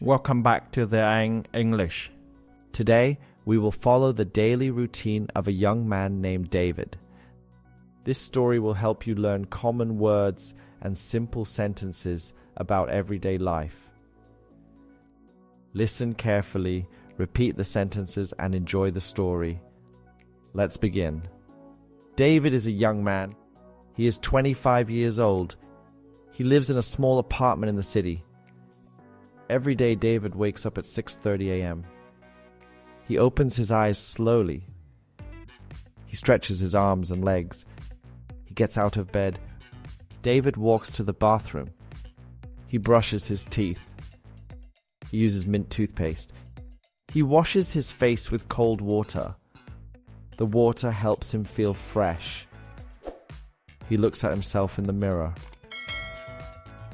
Welcome back to the Anh English. Today, we will follow the daily routine of a young man named David. This story will help you learn common words and simple sentences about everyday life. Listen carefully, repeat the sentences, and enjoy the story. Let's begin. David is a young man. He is 25 years old. He lives in a small apartment in the city. Every day, David wakes up at 6:30 a.m. He opens his eyes slowly. He stretches his arms and legs. He gets out of bed. David walks to the bathroom. He brushes his teeth. He uses mint toothpaste. He washes his face with cold water. The water helps him feel fresh. He looks at himself in the mirror.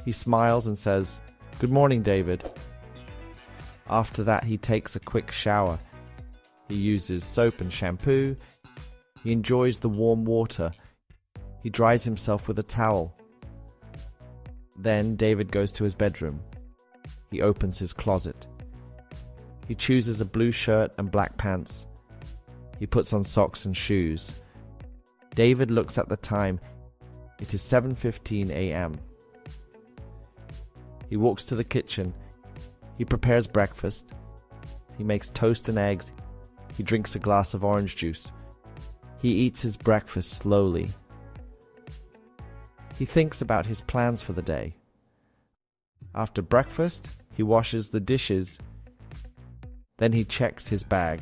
He smiles and says, "Good morning, David." After that, he takes a quick shower. He uses soap and shampoo. He enjoys the warm water. He dries himself with a towel. Then David goes to his bedroom. He opens his closet. He chooses a blue shirt and black pants. He puts on socks and shoes. David looks at the time. It is 7:15 a.m. He walks to the kitchen. He prepares breakfast. He makes toast and eggs. He drinks a glass of orange juice. He eats his breakfast slowly. He thinks about his plans for the day. After breakfast, he washes the dishes. Then he checks his bag.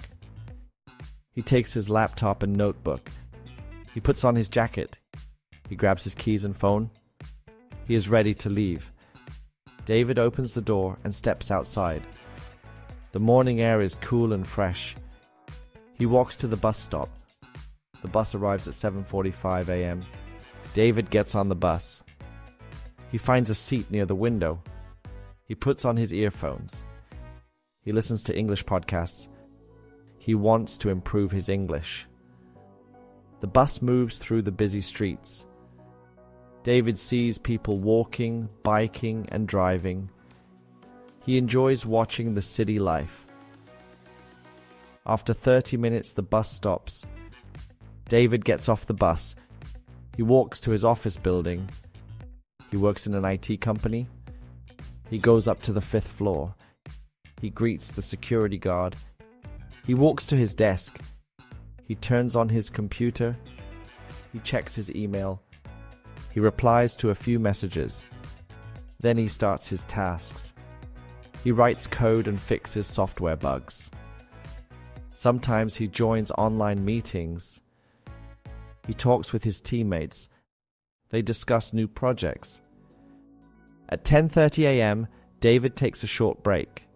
He takes his laptop and notebook. He puts on his jacket. He grabs his keys and phone. He is ready to leave. David opens the door and steps outside. The morning air is cool and fresh. He walks to the bus stop. The bus arrives at 7:45 a.m. David gets on the bus. He finds a seat near the window. He puts on his earphones. He listens to English podcasts. He wants to improve his English. The bus moves through the busy streets. David sees people walking, biking, and driving. He enjoys watching the city life. After 30 minutes, the bus stops. David gets off the bus. He walks to his office building. He works in an IT company. He goes up to the 5th floor. He greets the security guard. He walks to his desk. He turns on his computer. He checks his email. He replies to a few messages. Then he starts his tasks. He writes code and fixes software bugs. Sometimes he joins online meetings. He talks with his teammates. They discuss new projects. At 10:30 a.m., David takes a short break.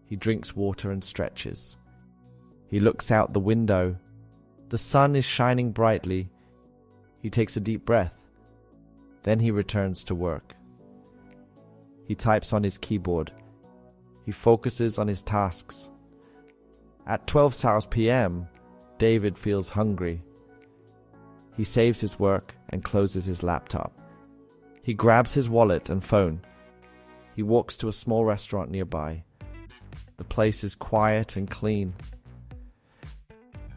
He drinks water and stretches. He looks out the window. The sun is shining brightly. He takes a deep breath. Then he returns to work. He types on his keyboard. He focuses on his tasks. At 12 p.m., David feels hungry. He saves his work and closes his laptop. He grabs his wallet and phone. He walks to a small restaurant nearby. The place is quiet and clean.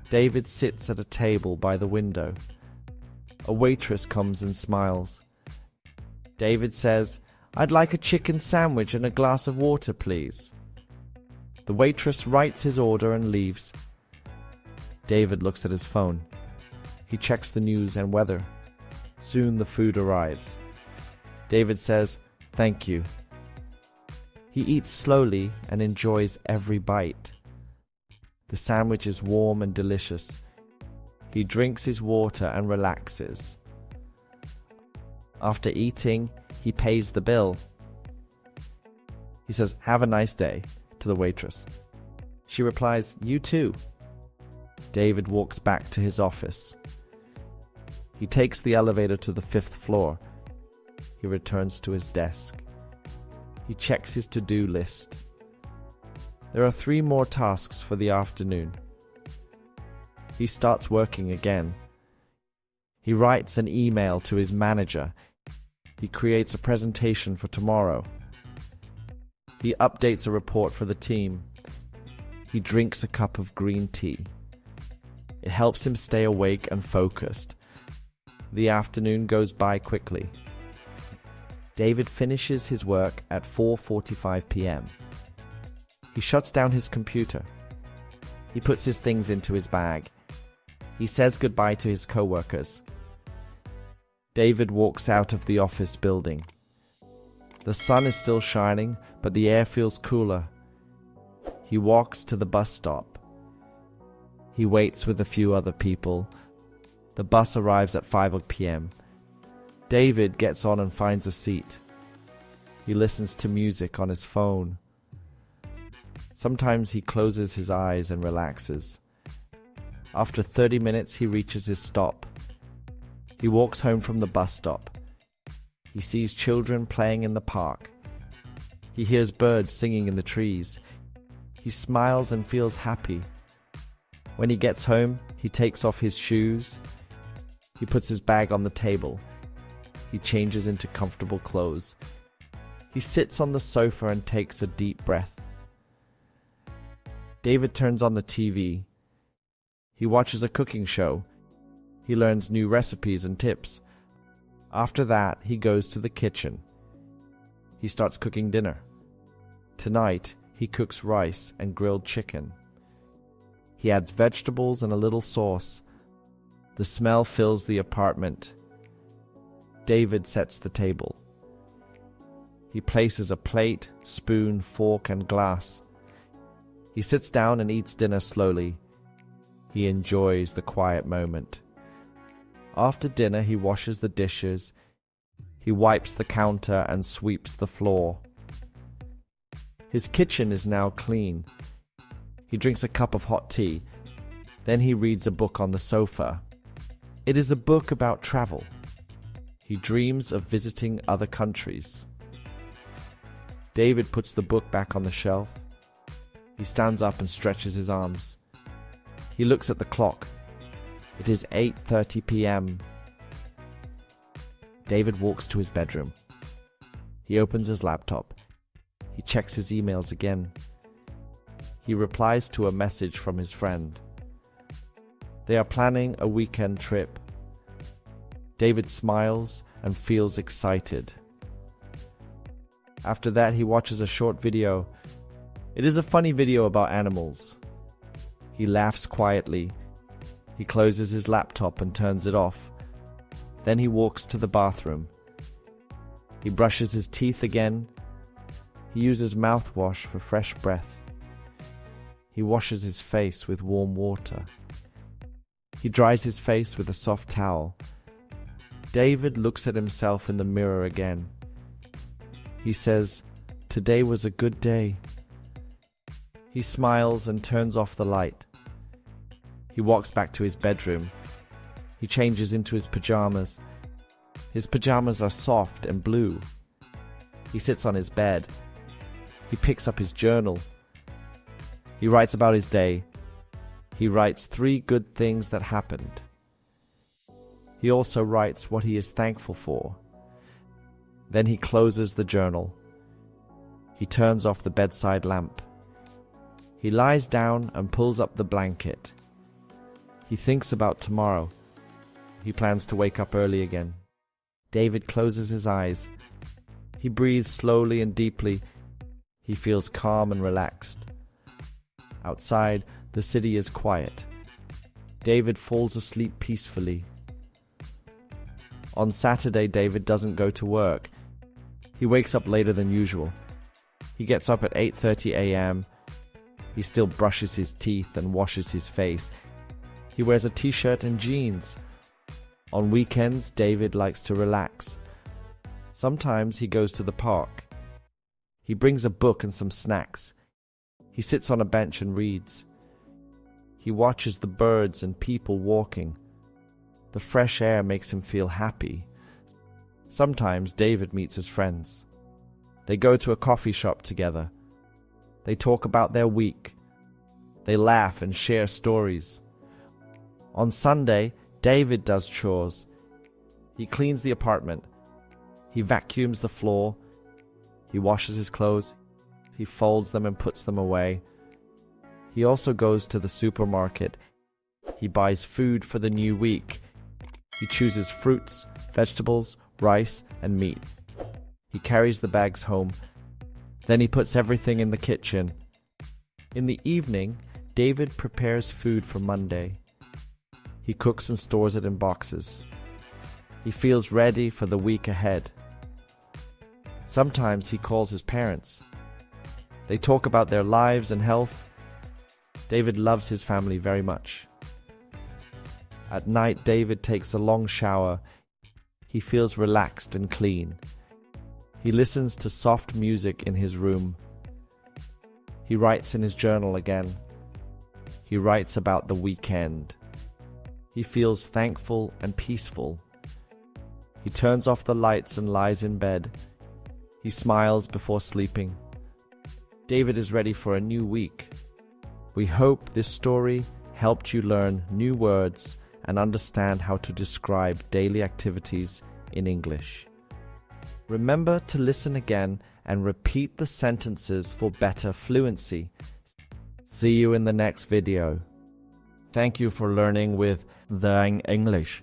David sits at a table by the window. A waitress comes and smiles. David says, "I'd like a chicken sandwich and a glass of water, please." The waitress writes his order and leaves. David looks at his phone. He checks the news and weather. Soon the food arrives. David says, "Thank you." He eats slowly and enjoys every bite. The sandwich is warm and delicious. He drinks his water and relaxes. After eating, he pays the bill. He says, "Have a nice day," to the waitress. She replies, "You too." David walks back to his office. He takes the elevator to the 5th floor. He returns to his desk. He checks his to-do list. There are 3 more tasks for the afternoon. He starts working again. He writes an email to his manager. He creates a presentation for tomorrow. He updates a report for the team. He drinks a cup of green tea. It helps him stay awake and focused. The afternoon goes by quickly. David finishes his work at 4:45 p.m. He shuts down his computer. He puts his things into his bag. He says goodbye to his co-workers. David walks out of the office building. The sun is still shining, but the air feels cooler. He walks to the bus stop. He waits with a few other people. The bus arrives at 5 p.m. David gets on and finds a seat. He listens to music on his phone. Sometimes he closes his eyes and relaxes. After 30 minutes, he reaches his stop. He walks home from the bus stop. He sees children playing in the park. He hears birds singing in the trees. He smiles and feels happy. When he gets home, he takes off his shoes. He puts his bag on the table. He changes into comfortable clothes. He sits on the sofa and takes a deep breath. David turns on the TV. He watches a cooking show. He learns new recipes and tips. After that, he goes to the kitchen. He starts cooking dinner. Tonight, he cooks rice and grilled chicken. He adds vegetables and a little sauce. The smell fills the apartment. David sets the table. He places a plate, spoon, fork, and glass. He sits down and eats dinner slowly. He enjoys the quiet moment. After dinner, he washes the dishes. He wipes the counter and sweeps the floor. His kitchen is now clean. He drinks a cup of hot tea. Then he reads a book on the sofa. It is a book about travel. He dreams of visiting other countries. David puts the book back on the shelf. He stands up and stretches his arms. He looks at the clock. It is 8:30 p.m. David walks to his bedroom. He opens his laptop. He checks his emails again. He replies to a message from his friend. They are planning a weekend trip. David smiles and feels excited. After that, he watches a short video. It is a funny video about animals. He laughs quietly. He closes his laptop and turns it off. Then he walks to the bathroom. He brushes his teeth again. He uses mouthwash for fresh breath. He washes his face with warm water. He dries his face with a soft towel. David looks at himself in the mirror again. He says, "Today was a good day." He smiles and turns off the light. He walks back to his bedroom. He changes into his pajamas. His pajamas are soft and blue. He sits on his bed. He picks up his journal. He writes about his day. He writes 3 good things that happened. He also writes what he is thankful for. Then he closes the journal. He turns off the bedside lamp. He lies down and pulls up the blanket. He thinks about tomorrow. He plans to wake up early again. David closes his eyes. He breathes slowly and deeply. He feels calm and relaxed. Outside, the city is quiet. David falls asleep peacefully. On Saturday, David doesn't go to work. He wakes up later than usual. He gets up at 8:30 a.m. He still brushes his teeth and washes his face. He wears a t-shirt and jeans. On weekends, David likes to relax. Sometimes he goes to the park. He brings a book and some snacks. He sits on a bench and reads. He watches the birds and people walking. The fresh air makes him feel happy. Sometimes David meets his friends. They go to a coffee shop together. They talk about their week. They laugh and share stories. On Sunday, David does chores. He cleans the apartment. He vacuums the floor. He washes his clothes. He folds them and puts them away. He also goes to the supermarket. He buys food for the new week. He chooses fruits, vegetables, rice, and meat. He carries the bags home. Then he puts everything in the kitchen. In the evening, David prepares food for Monday. He cooks and stores it in boxes. He feels ready for the week ahead. Sometimes he calls his parents. They talk about their lives and health. David loves his family very much. At night, David takes a long shower. He feels relaxed and clean. He listens to soft music in his room. He writes in his journal again. He writes about the weekend. He feels thankful and peaceful. He turns off the lights and lies in bed. He smiles before sleeping. David is ready for a new week. We hope this story helped you learn new words and understand how to describe daily activities in English. Remember to listen again and repeat the sentences for better fluency. See you in the next video. Thank you for learning with Anh English.